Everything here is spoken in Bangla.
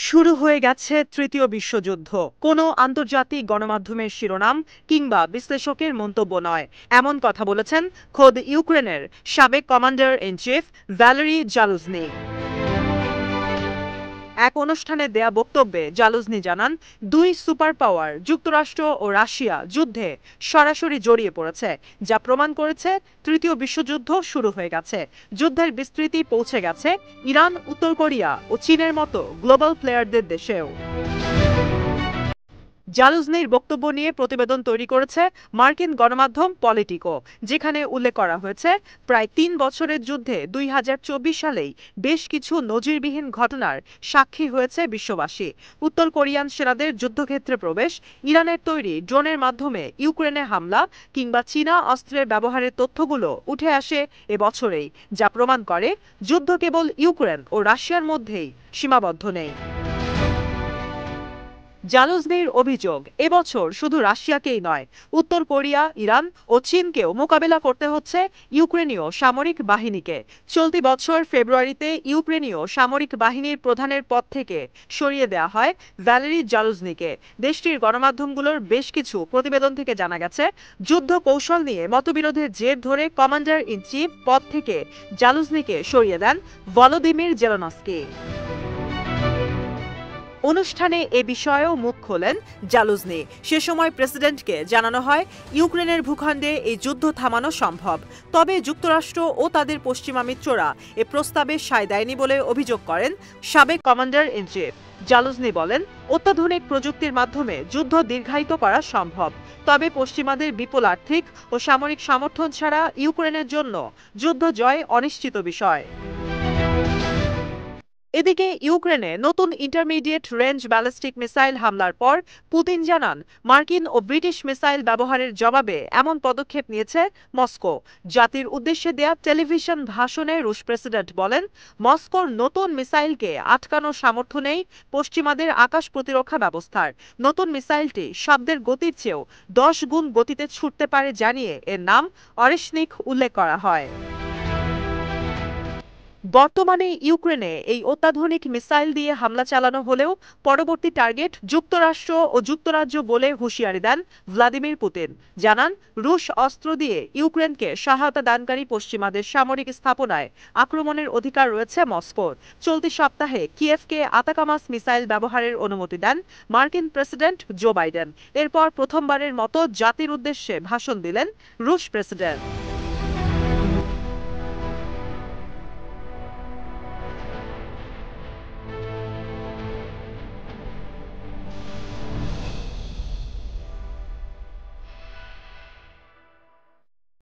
শুরু হয়ে গেছে তৃতীয় বিশ্বযুদ্ধ। কোনো আন্তর্জাতিক গণমাধ্যমের শিরোনাম কিংবা বিশ্লেষকের মন্তব্য নয়। এমন কথা বলেছেন খোদ ইউক্রেনের সাবেক কমান্ডার ইন চিফ ভ্যালেরি জালুজনি। এক অনুষ্ঠানে দেয়া বক্তব্যে জালুজনি জানান, দুই সুপার পাওয়ার যুক্তরাষ্ট্র ও রাশিয়া যুদ্ধে সরাসরি জড়িয়ে পড়েছে, যা প্রমাণ করেছে তৃতীয় বিশ্বযুদ্ধ শুরু হয়ে গেছে। যুদ্ধের বিস্তৃতি পৌঁছে গেছে ইরান, উত্তর কোরিয়া ও চীনের মতো গ্লোবাল প্লেয়ারদের দেশেও। জালুজনির বক্তব্য নিয়ে প্রতিবেদন তৈরি করেছে মার্কিন গণমাধ্যম পলিটিকো, যেখানে উল্লেখ করা হয়েছে প্রায় ৩ বছরের যুদ্ধে ২০২৪ সালেই বেশ কিছু নজিরবিহীন ঘটনার সাক্ষী হয়েছে বিশ্ববাসী। উত্তর কোরিয়ান সেনাদের যুদ্ধক্ষেত্রে প্রবেশ, ইরানের তৈরি ড্রোনের মাধ্যমে ইউক্রেনে হামলা কিংবা চীনা অস্ত্রের ব্যবহারের তথ্যগুলো উঠে আসে এবছরেই, যা প্রমাণ করে যুদ্ধ কেবল ইউক্রেন ও রাশিয়ার মধ্যেই সীমাবদ্ধ নেই। জালুজনির অভিযোগ, এবছর শুধু রাশিয়াকেই নয়, উত্তর কোরিয়া, ইরান ও চীনকেও মোকাবেলা করতে হচ্ছে ইউক্রেনীয় সামরিক বাহিনীকে। চলতি বছর ফেব্রুয়ারিতে ইউক্রেনীয় সামরিক বাহিনীর প্রধানের পদ থেকে সরিয়ে দেওয়া হয় ভ্যালেরি জালুজনিকে। দেশটির গণমাধ্যমগুলোর বেশ কিছু প্রতিবেদন থেকে জানা গেছে, যুদ্ধ কৌশল নিয়ে মতবিরোধের জের ধরে কমান্ডার ইন চিফ পদ থেকে জালুজনিকে সরিয়ে দেন ভলোদিমির জেলেনস্কি। অনুষ্ঠানে এ বিষয়েও মুখ খোলেন জালুজনি। সে সময় প্রেসিডেন্টকে জানানো হয় ইউক্রেনের ভূখণ্ডে এই যুদ্ধ থামানো সম্ভব, তবে যুক্তরাষ্ট্র ও তাদের পশ্চিমা মিত্ররা এ প্রস্তাবে সায় দেয়নি বলে অভিযোগ করেন সাবেক কমান্ডার ইন চিফ। জালুজনি বলেন, অত্যাধুনিক প্রযুক্তির মাধ্যমে যুদ্ধ দীর্ঘায়িত করা সম্ভব, তবে পশ্চিমাদের বিপুল আর্থিক ও সামরিক সমর্থন ছাড়া ইউক্রেনের জন্য যুদ্ধ জয় অনিশ্চিত বিষয়। এদিকে ইউক্রেনে নতুন ইন্টারমিডিয়েট রেঞ্জ ব্যালিস্টিক মিসাইল হামলার পর পুতিন জানান, মার্কিন ও ব্রিটিশ মিসাইল ব্যবহারের জবাবে এমন পদক্ষেপ নিয়েছে মস্কো। জাতির উদ্দেশ্যে দেয়া টেলিভিশন ভাষণে রুশ প্রেসিডেন্ট বলেন, মস্কোর নতুন মিসাইলকে আটকানোর সামর্থ্য নেই পশ্চিমাদের আকাশ প্রতিরক্ষা ব্যবস্থার। নতুন মিসাইলটি শব্দের গতির চেয়েও 10 গুণ গতিতে ছুটতে পারে জানিয়ে এর নাম অরেশনিক উল্লেখ করা হয়। বর্তমানে ইউক্রেনে এই অত্যাধুনিক মিসাইল দিয়ে হামলা চালানো হলেও পরবর্তী টার্গেট যুক্তরাষ্ট্র ও যুক্তরাজ্য বলে হুঁশিয়ারি দেন ভ্লাদিমির পুতিন। জানান, রুশ অস্ত্র দিয়ে ইউক্রেনকে সহায়তা দানকারী পশ্চিমাদের সামরিক স্থাপনায় আক্রমণের অধিকার রয়েছে মস্কোর। চলতি সপ্তাহে কিয়েভকে আতাকামাস মিসাইল ব্যবহারের অনুমতি দেন মার্কিন প্রেসিডেন্ট জো বাইডেন। এরপর প্রথমবারের মতো জাতির উদ্দেশ্যে ভাষণ দিলেন রুশ প্রেসিডেন্ট।